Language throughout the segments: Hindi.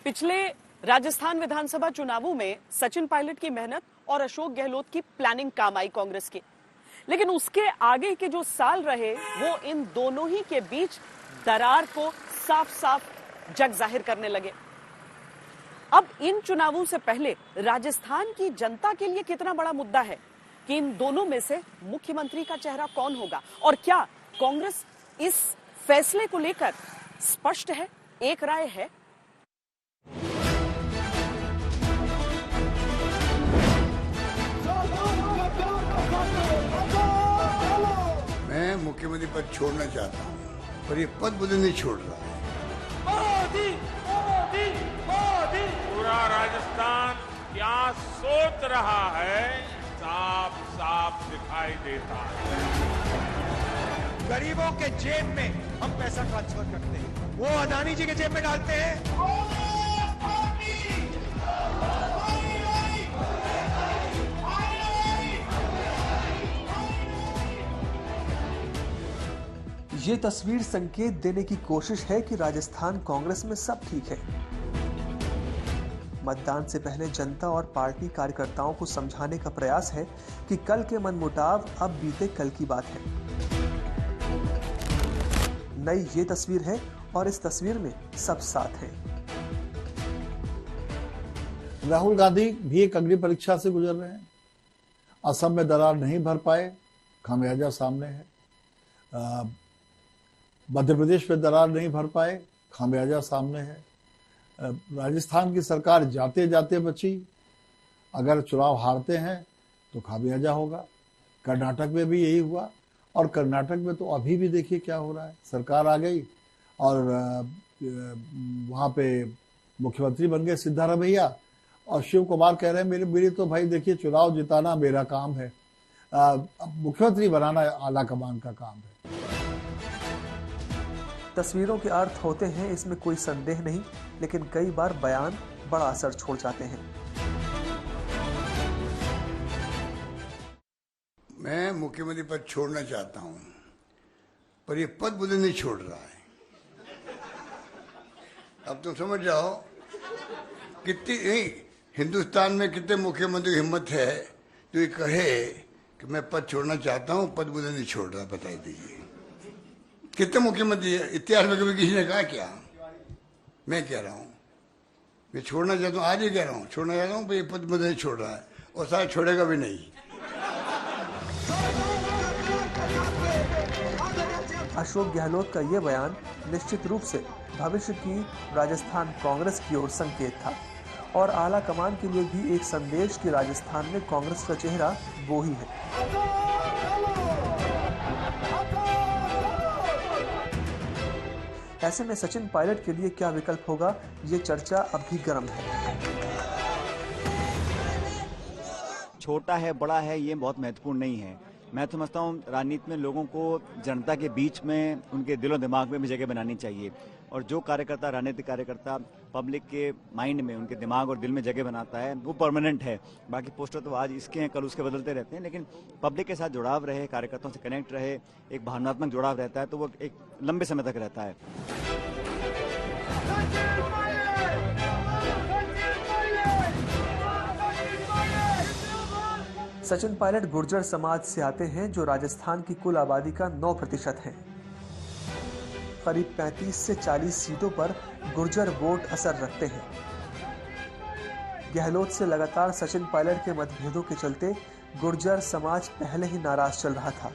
पिछले राजस्थान विधानसभा चुनावों में सचिन पायलट की मेहनत और अशोक गहलोत की प्लानिंग काम आई कांग्रेस की, लेकिन उसके आगे के जो साल रहे वो इन दोनों ही के बीच दरार को साफ साफ जग जाहिर करने लगे। अब इन चुनावों से पहले राजस्थान की जनता के लिए कितना बड़ा मुद्दा है कि इन दोनों में से मुख्यमंत्री का चेहरा कौन होगा, और क्या कांग्रेस इस फैसले को लेकर स्पष्ट है, एक राय है? मैं मुख्यमंत्री पद छोड़ना चाहता हूं, पर ये पद मुझे नहीं छोड़ रहा है। पूरा राजस्थान क्या सोच रहा है साफ साफ दिखाई देता है। गरीबों के जेब में हम पैसा ट्रांसफर करते हैं, वो अदानी जी के जेब में डालते हैं। ये तस्वीर संकेत देने की कोशिश है कि राजस्थान कांग्रेस में सब ठीक है। मतदान से पहले जनता और पार्टी कार्यकर्ताओं को समझाने का प्रयास है कि कल के मनमुटाव अब बीते कल की बात है। नई ये तस्वीर है और इस तस्वीर में सब साथ हैं। राहुल गांधी भी एक अग्नि परीक्षा से गुजर रहे हैं। असम में दरार नहीं भर पाए, खामियाजा सामने है। मध्य प्रदेश में दरार नहीं भर पाए, खामियाजा सामने है। राजस्थान की सरकार जाते जाते बची, अगर चुनाव हारते हैं तो खामियाजा होगा। कर्नाटक में भी यही हुआ, और कर्नाटक में तो अभी भी देखिए क्या हो रहा है। सरकार आ गई और वहां पे मुख्यमंत्री बन गए सिद्धारमैया, और शिव कुमार कह रहे हैं मेरी तो भाई देखिए चुनाव जिताना मेरा काम है, मुख्यमंत्री बनाना आला कमान का काम है। तस्वीरों के अर्थ होते हैं, इसमें कोई संदेह नहीं, लेकिन कई बार बयान बड़ा असर छोड़ जाते हैं। मैं मुख्यमंत्री पद छोड़ना चाहता हूं, पर ये पद मुझे नहीं छोड़ रहा है। अब तुम समझ जाओ कितनी हिंदुस्तान में कितने मुख्यमंत्री की हिम्मत है जो ये कहे कि मैं पद छोड़ना चाहता हूं, पद मुझे नहीं छोड़ रहा। बता दीजिए कितने मुख्यमंत्री है इतिहास में, कभी किसी ने कहा क्या? मैं कह रहा हूं मैं छोड़ना चाहता हूं, आज ही कह रहा हूं छोड़ना चाहता हूं, पर ये पद मुझे नहीं छोड़ रहा है, और शायद छोड़ेगा भी नहीं। अशोक गहलोत का यह बयान निश्चित रूप से भविष्य की राजस्थान कांग्रेस की ओर संकेत था, और आला कमान के लिए भी एक संदेश कि राजस्थान में कांग्रेस का चेहरा वो ही है। ऐसे में सचिन पायलट के लिए क्या विकल्प होगा, ये चर्चा अब भी गर्म है। छोटा है बड़ा है ये बहुत महत्वपूर्ण नहीं है। मैं समझता हूँ राजनीति में लोगों को जनता के बीच में उनके दिलो दिमाग में भी जगह बनानी चाहिए, और जो कार्यकर्ता राजनीतिक कार्यकर्ता पब्लिक के माइंड में उनके दिमाग और दिल में जगह बनाता है वो परमानेंट है। बाकी पोस्टर तो आज इसके हैं कल उसके बदलते रहते हैं, लेकिन पब्लिक के साथ जुड़ाव रहे, कार्यकर्ताओं से कनेक्ट रहे, एक भावनात्मक जुड़ाव रहता है, तो वो एक लंबे समय तक रहता है। सचिन पायलट गुर्जर समाज से आते हैं, जो राजस्थान की कुल आबादी का 9% है। करीब 35 से 40 सीटों पर गुर्जर वोट असर रखते हैं। गहलोत से लगातार सचिन पायलट के मतभेदों के चलते गुर्जर समाज पहले ही नाराज चल रहा था।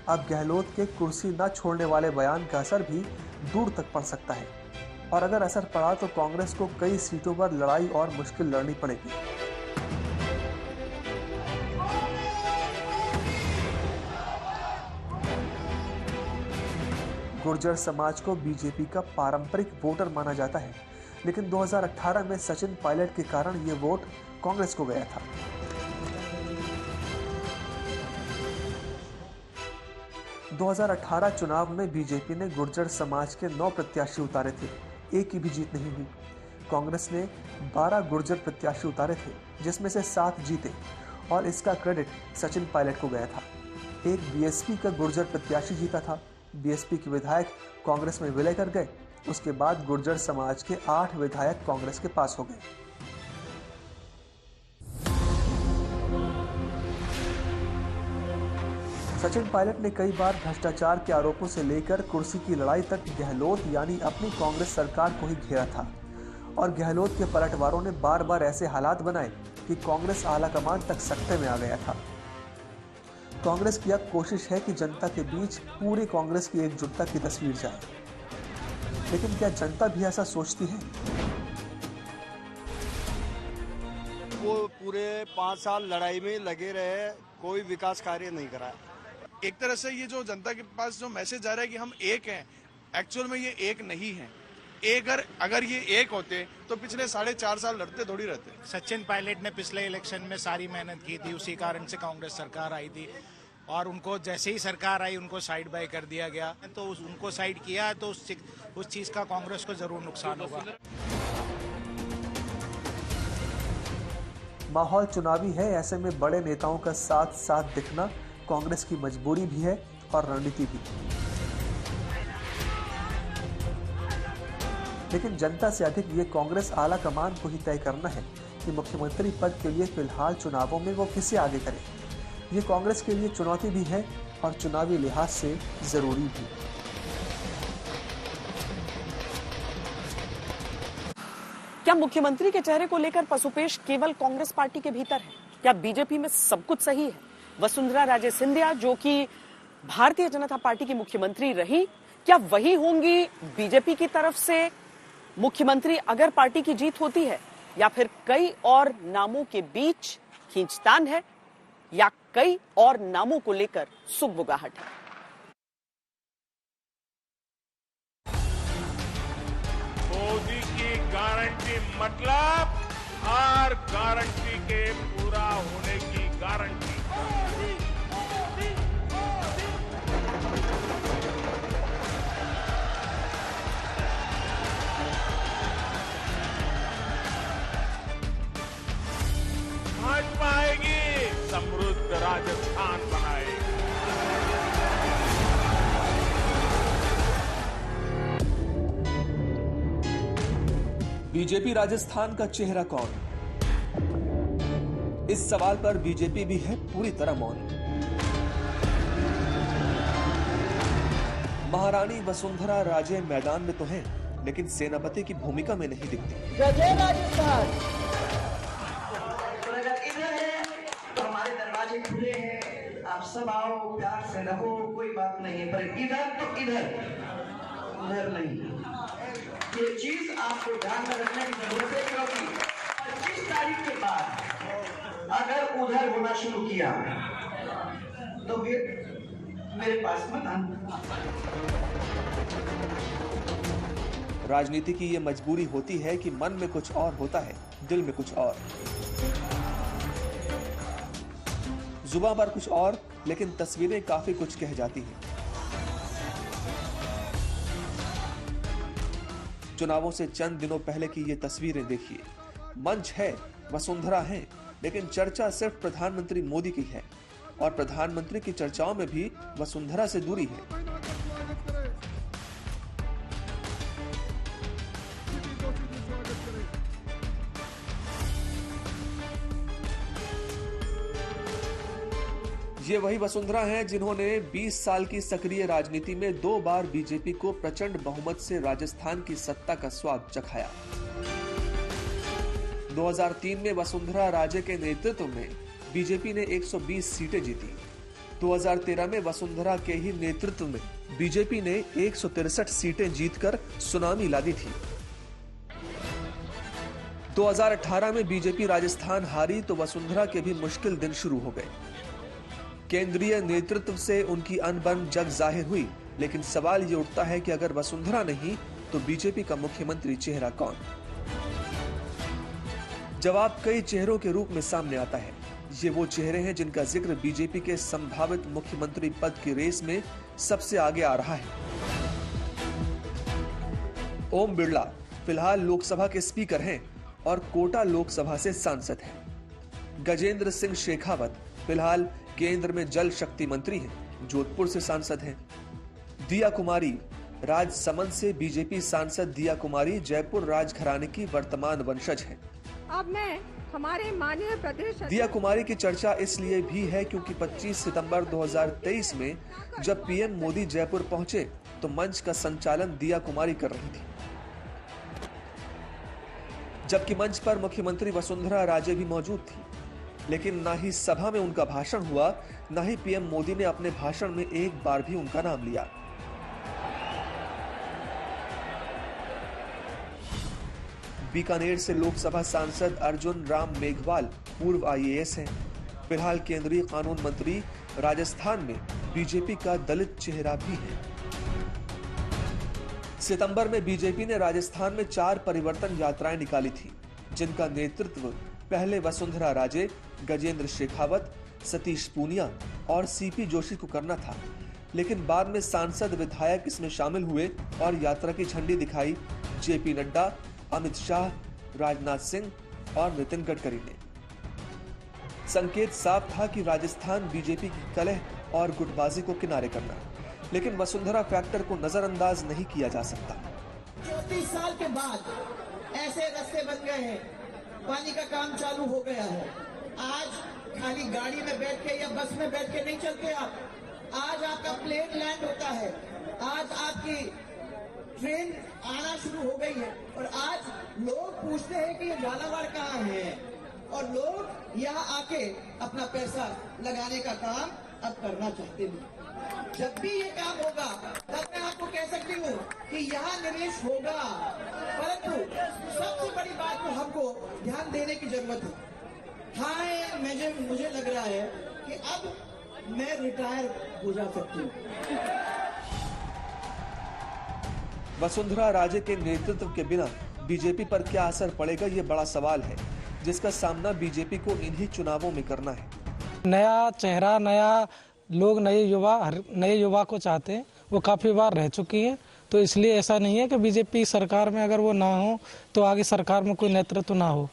अब गहलोत के कुर्सी न छोड़ने वाले बयान का असर भी दूर तक पड़ सकता है, और अगर असर पड़ा तो कांग्रेस को कई सीटों पर लड़ाई और मुश्किल लड़नी पड़ेगी। गुर्जर समाज को बीजेपी का पारंपरिक वोटर माना जाता है, लेकिन 2018 में सचिन पायलट के कारण ये वोट कांग्रेस को गया था। – 2018 चुनाव में बीजेपी ने गुर्जर समाज के 9 प्रत्याशी उतारे थे, एक की भी जीत नहीं हुई। कांग्रेस ने 12 गुर्जर प्रत्याशी उतारे थे, जिसमें से 7 जीते, और इसका क्रेडिट सचिन पायलट को गया था। एक बीएसपी का गुर्जर प्रत्याशी जीता था। बीएसपी के विधायक कांग्रेस में विलय कर गए, उसके बाद गुर्जर समाज के 8 विधायक कांग्रेस के पास हो गए। सचिन पायलट ने कई बार भ्रष्टाचार के आरोपों से लेकर कुर्सी की लड़ाई तक गहलोत यानी अपनी कांग्रेस सरकार को ही घेरा था और गहलोत के पलटवारों ने बार बार ऐसे हालात बनाए कि कांग्रेस आलाकमान तक सकते में आ गया था। कांग्रेस की अब कोशिश है कि जनता के बीच पूरी कांग्रेस की एकजुटता की तस्वीर जाए, लेकिन क्या जनता भी ऐसा सोचती है? वो पूरे 5 साल लड़ाई में लगे रहे, कोई विकास कार्य नहीं करा। एक तरह से ये जो जनता के पास जो मैसेज आ रहा है कि हम एक हैं, एक्चुअल में ये एक नहीं है। अगर ये एक होते तो पिछले 4.5 साल लड़ते थोड़ी रहते। सचिन पायलट ने पिछले इलेक्शन में सारी मेहनत की थी, उसी कारण से कांग्रेस सरकार आई थी और उनको जैसे ही सरकार आई उनको साइड बाय कर दिया गया। तो उनको साइड किया तो उस चीज का कांग्रेस को जरूर नुकसान होगा। माहौल चुनावी है, ऐसे में बड़े नेताओं का साथ साथ दिखना कांग्रेस की मजबूरी भी है और रणनीति भी। लेकिन जनता से अधिक ये कांग्रेस आला कमान को ही तय करना है कि मुख्यमंत्री पद के लिए फिलहाल चुनावों में वो किसे आगे करे। ये कांग्रेस के लिए चुनौती भी है और चुनावी लिहाज से जरूरी भी। क्या मुख्यमंत्री के चेहरे को लेकर पसुपेश केवल कांग्रेस पार्टी के भीतर है? क्या बीजेपी में सब कुछ सही है? वसुंधरा राजे सिंधिया जो कि भारतीय जनता पार्टी की मुख्यमंत्री रही, क्या वही होंगी बीजेपी की तरफ से मुख्यमंत्री अगर पार्टी की जीत होती है, या फिर कई और नामों के बीच खींचतान है, या कई और नामों को लेकर सुगबुगाहट है? मोदी की गारंटी मतलब हर गारंटी के पूरा होने की गारंटी। भाजपा आएगी, समृद्ध राजस्थान बनाएगी। बीजेपी राजस्थान का चेहरा कौन? इस सवाल पर बीजेपी भी है पूरी तरह मौन। महारानी वसुंधरा राजे मैदान में तो हैं, लेकिन सेनापति की भूमिका में नहीं दिखती। जय राजस्थान। अगर इधर है तो हमारे दरवाजे खुले हैं, आप सब आओ, प्यार से रहो, कोई बात नहीं है। पर इधर तो इधर, उधर नहीं। ये चीज आपको ध्यान में रखने की जरूरत है, क्योंकि 25 तारीख के बाद अगर उधर होना शुरू किया तो फिर मेरे पास मत आना। राजनीति की ये मजबूरी होती है कि मन में कुछ और होता है, दिल में कुछ और, जुबान पर कुछ और, लेकिन तस्वीरें काफी कुछ कह जाती हैं। चुनावों से चंद दिनों पहले की ये तस्वीरें देखिए। मंच है, वसुंधरा है, लेकिन चर्चा सिर्फ प्रधानमंत्री मोदी की है और प्रधानमंत्री की चर्चाओं में भी वसुंधरा से दूरी है। ये वही वसुंधरा हैं जिन्होंने 20 साल की सक्रिय राजनीति में 2 बार बीजेपी को प्रचंड बहुमत से राजस्थान की सत्ता का स्वाद चखाया। 2003 में वसुंधरा राजे के नेतृत्व में बीजेपी ने 120 सीटें जीती। 2013 में वसुंधरा के ही नेतृत्व में बीजेपी ने 163 सीटें जीतकर सुनामी ला दी थी। 2018 में बीजेपी राजस्थान हारी तो वसुंधरा के भी मुश्किल दिन शुरू हो गए। केंद्रीय नेतृत्व से उनकी अनबन जग जाहिर हुई, लेकिन सवाल ये उठता है कि अगर वसुंधरा नहीं तो बीजेपी का मुख्यमंत्री चेहरा कौन? जवाब कई चेहरों के रूप में सामने आता है। ये वो चेहरे हैं जिनका जिक्र बीजेपी के संभावित मुख्यमंत्री पद की रेस में सबसे आगे आ रहा है। ओम बिरला फिलहाल लोकसभा के स्पीकर हैं और कोटा लोकसभा से सांसद हैं। गजेंद्र सिंह शेखावत फिलहाल केंद्र में जल शक्ति मंत्री हैं, जोधपुर से सांसद हैं। दिया कुमारी राजसमंद से बीजेपी सांसद दिया कुमारी जयपुर राजघराने की वर्तमान वंशज हैं। अब मैं हमारे माननीय प्रदेश दिया कुमारी की चर्चा इसलिए भी है क्योंकि 25 सितंबर 2023 में जब पीएम मोदी जयपुर पहुंचे तो मंच का संचालन दिया कुमारी कर रही थी, जबकि मंच पर मुख्यमंत्री वसुंधरा राजे भी मौजूद थी। लेकिन ना ही सभा में उनका भाषण हुआ, ना ही पीएम मोदी ने अपने भाषण में एक बार भी उनका नाम लिया। बीकानेर से लोकसभा सांसद अर्जुन राम मेघवाल पूर्व आईएएस हैं। फिलहाल केंद्रीय कानून मंत्री राजस्थान में बीजेपी का दलित चेहरा भी है। सितंबर में बीजेपी ने राजस्थान में 4 परिवर्तन यात्राएं निकाली थी, जिनका नेतृत्व पहले वसुंधरा राजे, गजेंद्र शेखावत, सतीश पूनिया और सीपी जोशी को करना था। लेकिन बाद में सांसद विधायक इसमें शामिल हुए और यात्रा की झंडी दिखाई जेपी नड्डा, अमित शाह, राजनाथ सिंह और नितिन गडकरी ने। संकेत साफ था कि राजस्थान बीजेपी की कलह और गुटबाजी को किनारे करना, लेकिन वसुंधरा फैक्टर को नजरअंदाज नहीं किया जा सकता। 34 साल के बाद ऐसे रास्ते बन गए हैं, पानी का काम चालू हो गया है। आज खाली गाड़ी में बैठ के या बस में बैठ के नहीं चलते आप, आज आपका प्लेन लैंड होता है, आज आपकी ट्रेन आना शुरू हो गई है और आज लोग पूछते हैं कि ये झालावाड़ कहाँ है, और लोग यहाँ आके अपना पैसा लगाने का काम अब करना चाहते हैं। जब भी ये काम होगा तब मैं आपको कह सकती हूँ कि यहाँ निवेश होगा, परंतु सबसे बड़ी बात तो हमको ध्यान देने की जरूरत है। हाँ, मुझे लग रहा है कि अब मैं रिटायर हो जा सकती हूँ। वसुंधरा राजे के नेतृत्व के बिना बीजेपी पर क्या असर पड़ेगा, ये बड़ा सवाल है, जिसका सामना बीजेपी को इन्हीं चुनावों में करना है। नया चेहरा, नया लोग, नए युवा को चाहते हैं। वो काफी बार रह चुकी है, तो इसलिए ऐसा नहीं है कि बीजेपी सरकार में अगर वो ना हो तो आगे सरकार में कोई नेतृत्व ना हो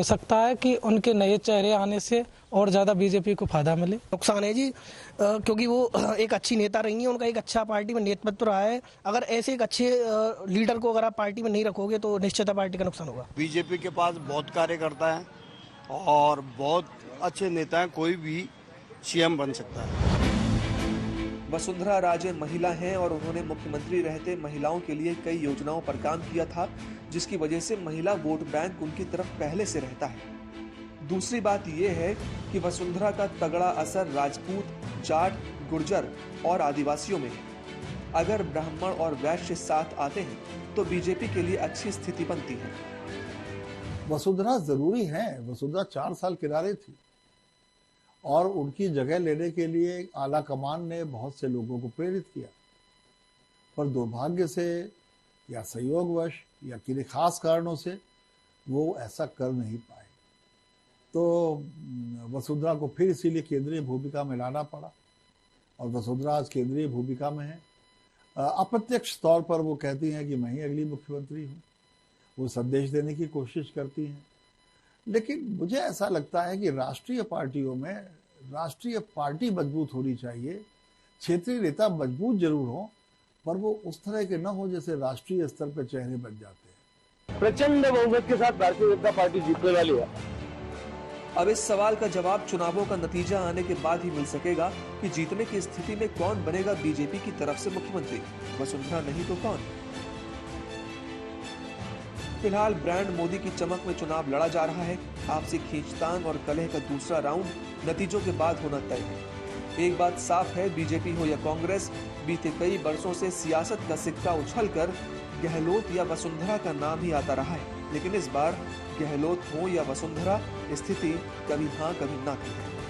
सकता है कि उनके नए चेहरे आने से और ज्यादा बीजेपी को फायदा मिले। नुकसान है जी, क्योंकि वो एक अच्छी नेता रही हैं, उनका एक अच्छा पार्टी में नेतृत्व रहा है। अगर ऐसे एक अच्छे लीडर को अगर आप पार्टी में नहीं रखोगे तो निश्चित पार्टी का नुकसान होगा। बीजेपी के पास बहुत कार्यकर्ता है और बहुत अच्छे नेता हैं, कोई भी सीएम बन सकता है। वसुंधरा राजे महिला हैं और उन्होंने मुख्यमंत्री रहते महिलाओं के लिए कई योजनाओं पर काम किया था, जिसकी वजह से महिला वोट बैंक उनकी तरफ पहले से रहता है। दूसरी बात यह है कि वसुंधरा का तगड़ा असर राजपूत, जाट, गुर्जर और आदिवासियों में है। अगर ब्राह्मण और वैश्य साथ आते हैं तो बीजेपी के लिए अच्छी स्थिति बनती है। वसुंधरा जरूरी है। वसुंधरा 4 साल किनारे थी और उनकी जगह लेने के लिए आला कमान ने बहुत से लोगों को प्रेरित किया, पर दुर्भाग्य से या संयोगवश या किन्हीं खास कारणों से वो ऐसा कर नहीं पाए। तो वसुंधरा को फिर इसीलिए केंद्रीय भूमिका में लाना पड़ा और वसुंधरा आज केंद्रीय भूमिका में है। अप्रत्यक्ष तौर पर वो कहती हैं कि मैं ही अगली मुख्यमंत्री हूँ, वो संदेश देने की कोशिश करती हैं। लेकिन मुझे ऐसा लगता है कि राष्ट्रीय पार्टियों में राष्ट्रीय पार्टी मजबूत होनी चाहिए, क्षेत्रीय नेता मजबूत जरूर हो, पर वो उस तरह के न हो जैसे राष्ट्रीय स्तर पर चेहरे बन जाते हैं। प्रचंड बहुमत के साथ भारतीय जनता पार्टी जीतने वाली है। अब इस सवाल का जवाब चुनावों का नतीजा आने के बाद ही मिल सकेगा कि जीतने की स्थिति में कौन बनेगा बीजेपी की तरफ से मुख्यमंत्री, वसुंधरा नहीं तो कौन। फिलहाल ब्रांड मोदी की चमक में चुनाव लड़ा जा रहा है। आपसी खींचतान और कलह का दूसरा राउंड नतीजों के बाद होना तय है। एक बात साफ है, बीजेपी हो या कांग्रेस, बीते कई वर्षों से सियासत का सिक्का उछलकर गहलोत या वसुंधरा का नाम ही आता रहा है। लेकिन इस बार गहलोत हो या वसुंधरा, स्थिति कभी हाँ कभी ना की है।